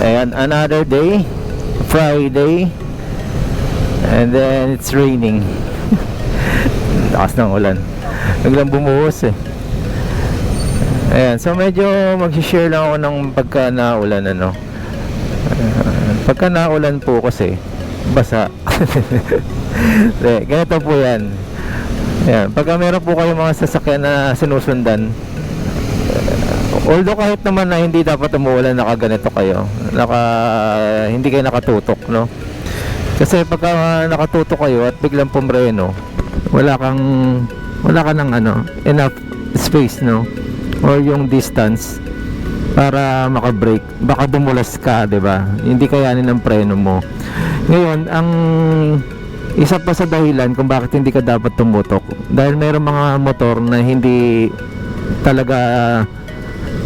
Ayan, another day, Friday, and then it's raining. Lakas ng ulan, biglang bumuhos eh. Ayan, so medyo mag-share lang ako ng pagka naulan, ano. Pagka naulan po kasi basa. Ganito po yan. Ayan, pagka meron po kayong mga sasakyan na sinusundan, although kahit naman na hindi dapat umuulan, nakaganito kayo, hindi kayo nakatutok, no? Kasi pagka nakatutok kayo at biglang pumreno, wala ka ng enough space, no? Or yung distance para maka-brake, baka dumulas ka, 'di ba? Hindi kayanin ng preno mo. Ngayon, ang isa pa sa dahilan kung bakit hindi ka dapat tumutok, dahil mayroong mga motor na hindi talaga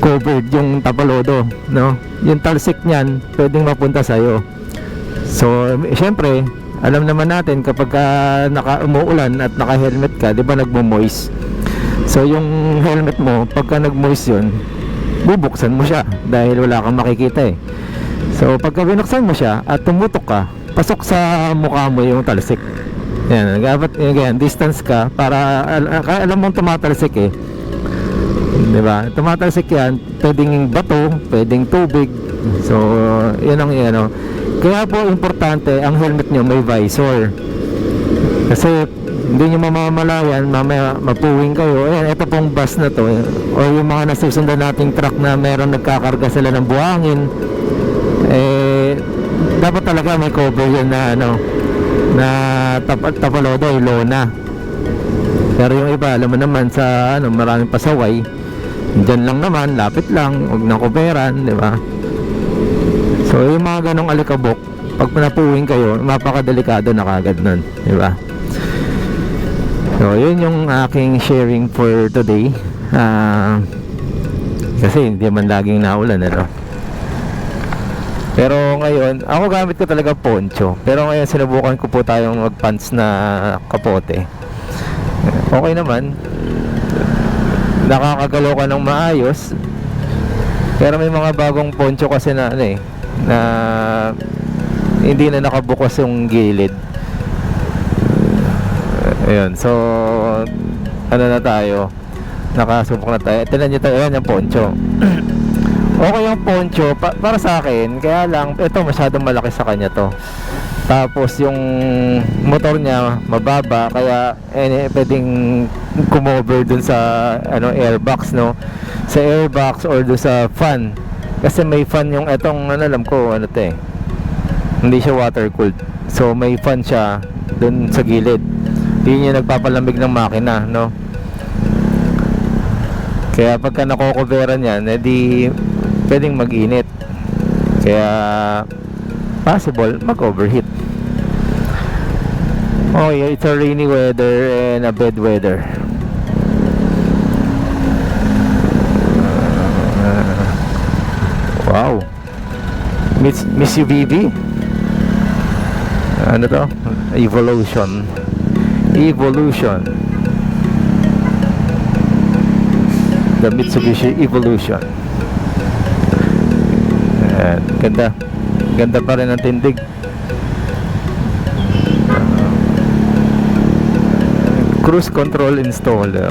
covered yung tapalodo, no? Yung talsik niyan pwedeng mapunta sa iyo. So, syempre, alam naman natin kapag umuulan at naka-helmet ka, 'di ba, nagmo-moist. So, yung helmet mo, pagka nag-moist 'yun, bubuksan mo siya dahil wala kang makikita eh. So, pagka binuksan mo siya at tumutok ka, pasok sa mukha mo yung talsik. Yan, again, distance ka para alam mong tumatalsik eh. 'Di ba? Tumatalsik yan, pwedeng bato, pwedeng tubig. So, yun ang ano. Kaya po importante ang helmet nyo may visor. Kasi hindi nyo mamamalayan, mamaya mapuwing kayo. Ayan, ito pong bus na to, o yung mga nasusundan nating truck na meron nagkakarga sila ng buhangin, dapat talaga may cover yun na tapalodo, lona. Pero yung iba, alam mo naman sa maraming pasaway, dyan lang naman, lapit lang, huwag nang kuberan, di ba? So yung mga ganong alikabok, pag napuwing kayo, mapakadelikado na kagad nun, di ba? So yun yung aking sharing for today. Kasi hindi man laging naulan, ano. Pero ngayon, ako gamit ko talaga poncho. Pero ngayon sinubukan ko po tayong mag-pants na kapote. Okay naman, nakakagalaw ka ng maayos. Pero may mga bagong poncho kasi na na hindi na nakabukas yung gilid. Ayun, so na tayo, nakasubok na tayo. Tignan nyo tayo, yan yung poncho. Okay yung poncho para sa akin, kaya lang ito masyadong malaki sa kanya to. Tapos yung motor niya mababa, kaya pwedeng kumover dun sa airbox, no? Sa airbox or dun sa fan. Kasi may fan yung etong alam ko hindi siya water cooled. So may fan siya dun sa gilid. Yun yung nagpapalamig ng makina, no? Kaya pagka nakocoveran yan, edi pwedeng mag-init. Kaya possible mag-overheat. Okay, it's a rainy weather and a bad weather. Wow, Mitsubishi, ano to? Evolution. The Mitsubishi Evolution. Ayan, ganda pa rin ang tindig. Cruise control installer.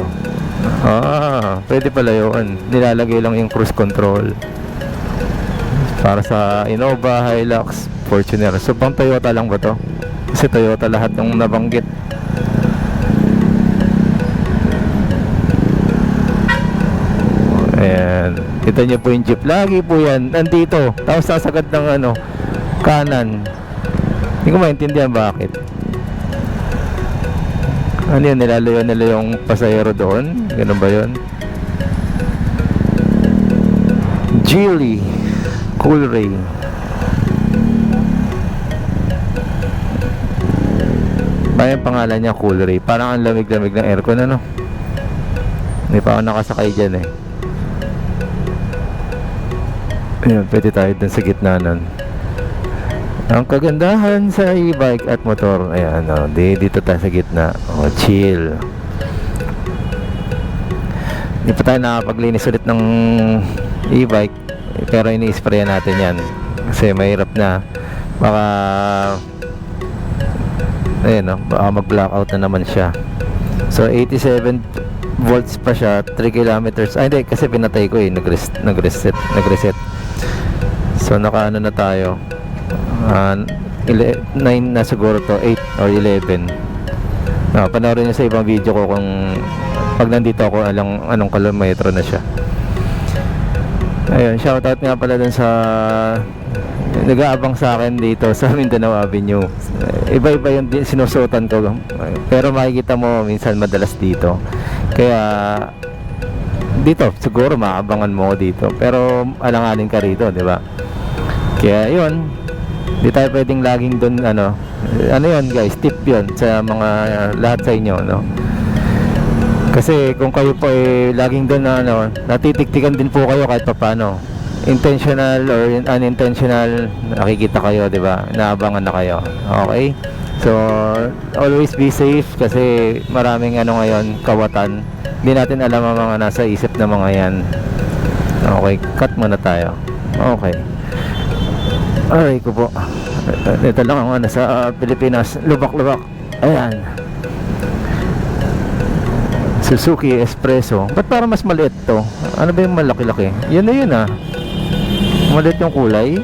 Pwede pala yun. Nilalagay lang yung cruise control para sa Innova, Hilux, Fortuner. So pang Toyota lang ba to? Kasi Toyota lahat ng nabanggit. Ayan, kita nyo po yung jeep. Lagi po yan nandito, tapos sasagad ng kanan. Hindi ko maintindihan bakit. Ano yun, nilalayo nila yung pasahero doon? Ganun ba yun? Geely Coolray. Bayang pangalan niya Coolray. Parang ang lamig-lamig ng aircon, ano? Hindi pa ako nakasakay dyan eh. Ayun, pwede tayo dun sa gitna nun. Ang kagandahan sa e-bike at motor, ayan, dito tayo sa gitna. Chill. Hindi pa tayo nakapaglinis ulit ng e-bike, pero ini-sprayan natin yan Kasi mahirap na. Baka ayun, no? Baka mag-blackout na naman siya. So 87 volts pa siya, 3 kilometers. Ay hindi, kasi pinatay ko nag-reset. So naka ano na tayo, 9 na siguro to, 8 or 11. Panoorin niyo sa ibang video ko kung pag nandito ako anong kilometro na siya. Ayun, shoutout nga pala dun sa nag-aabang sa akin dito sa Mindanao Avenue. Iba-iba yung sinusuotan ko, pero makikita mo minsan madalas dito. Kaya dito siguro maabangan mo dito, pero alanganin ka rito, di ba? Kaya yun, di tayo pwedeng laging doon ano yun guys, tip yun sa mga lahat sa inyo, no? Kasi kung kayo po laging doon na natitiktikan din po kayo kahit paano, intentional or unintentional, nakikita kayo, di ba? Naabangan na kayo. Okay? So always be safe, kasi maraming ngayon kawatan, hindi natin alam ang mga nasa isip ng mga yan. Okay, cut muna tayo. Okay, aray ko po, ito lang ang nasa Pilipinas, lubak-lubak. Ayan, Suzuki Espresso. Ba't parang mas maliit to? Ano ba yung malaki-laki? Yun na yun maliit yung kulay.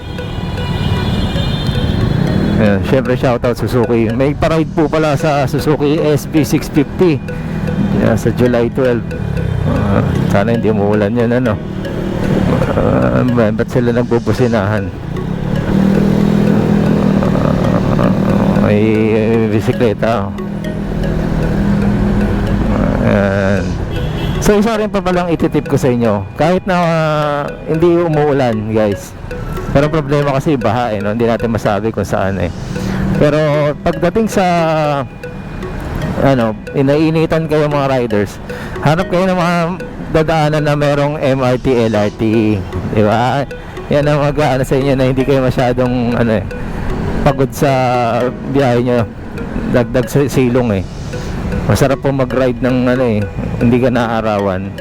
Ayan, syempre shoutout Suzuki. May parade po pala sa Suzuki SP650 sa July 12. Sana hindi umuulan yun, ano? Ba't sila nagbubusinahan? May bisikleta. Ayan. So isa rin pa palang ititip ko sa inyo, kahit na hindi umuulan guys, pero problema kasi baha no? Hindi natin masabi kung saan pero pagdating sa inainitan kayo mga riders, hanap kayo ng mga dadaanan na merong MRT, LRT, di ba? Yan ang mag-aano sa inyo, na hindi kayo masyadong pagod sa biyahe nyo, dagdag sa silong masarap po mag-ride ng hindi ka naaarawan.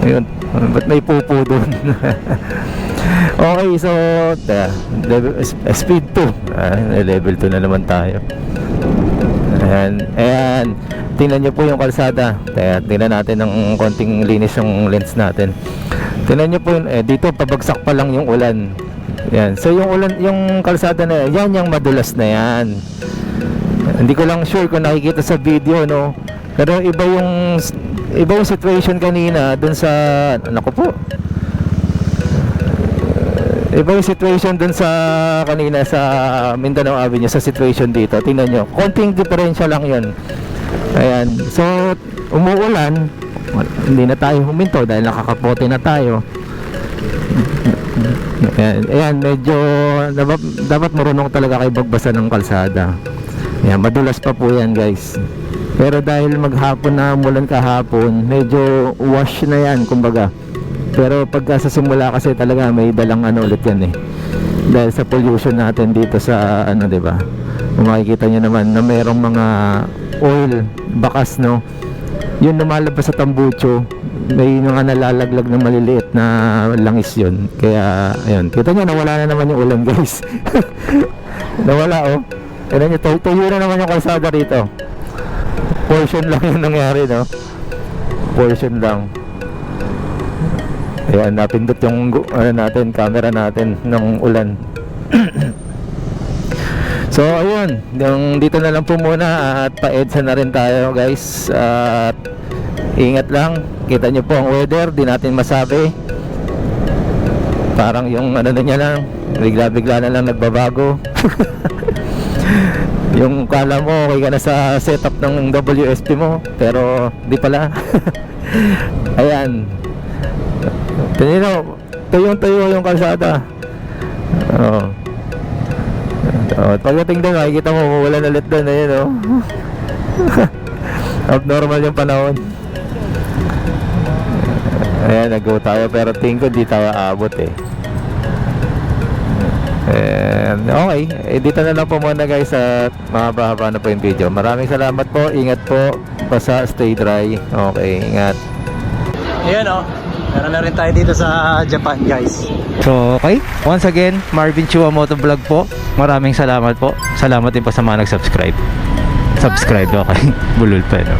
Ayun, ba't may pupo dun? Okay, so speed 2, level 2 na naman tayo. Ayan, tingnan nyo po yung kalsada. Tingnan natin ng konting linis yung lens natin. Tingnan nyo po dito pabagsak pa lang yung ulan. Yan. So yung ulan, yung kalsada na yan, yung madulas na yan. Hindi ko lang sure kung nakikita sa video, no? Pero iba yung situation kanina dun sa iba yung situation dun sa kanina sa Mindanao Avenue, sa situation dito. Tingnan nyo, konting diferensya lang yun. Ayan, so umuulan, hindi na tayo huminto dahil nakakapote na tayo. Ayan, medyo dapat marunong talaga kayo magbasa ng kalsada. Ayan, madulas pa po yan guys. Pero dahil maghapon na umulan kahapon, medyo wash na yan kumbaga. Pero pagka sa simula kasi talaga may dalang ulit yan dahil sa pollution natin dito sa diba? Kung makikita nyo naman na mayroong mga oil, bakas, no? Yun lumalabas sa tambucho, may mga nalalaglag na maliliit na langis yun. Kaya ayun, kita nyo nawala na naman yung ulan guys. Nawala Tignan nyo, tuyo na naman yung kalsada rito. Portion lang yung nangyari, no? Portion lang. Ayan, napindot yung camera natin ng ulan. So ayun, dito na lang po muna at pa-EDSA na rin tayo guys. At ingat lang, kita nyo po ang weather, di natin masabi. Parang yung na niya lang, bigla-bigla na lang nagbabago. Yung kala mo okay ka na sa setup ng WSP mo, pero di pala. Ayan, tuyong-tuyo yung kalsada. Pagdating doon, makikita mo wala na ulit doon. Ayun, abnormal yung panahon. Ayan, nag-go tayo, pero tingin ko di tayo aabot okay, dito na lang po muna guys, at mahaba-haba na po yung video. Maraming salamat po, ingat po, basta, stay dry. Okay, ingat. Ayan Meron na rin tayo dito sa Japan, guys. So, okay. Once again, Marvin Chua Motovlog po. Maraming salamat po. Salamat din po sa mga nag-subscribe. Subscribe, okay. Bulol pa, no?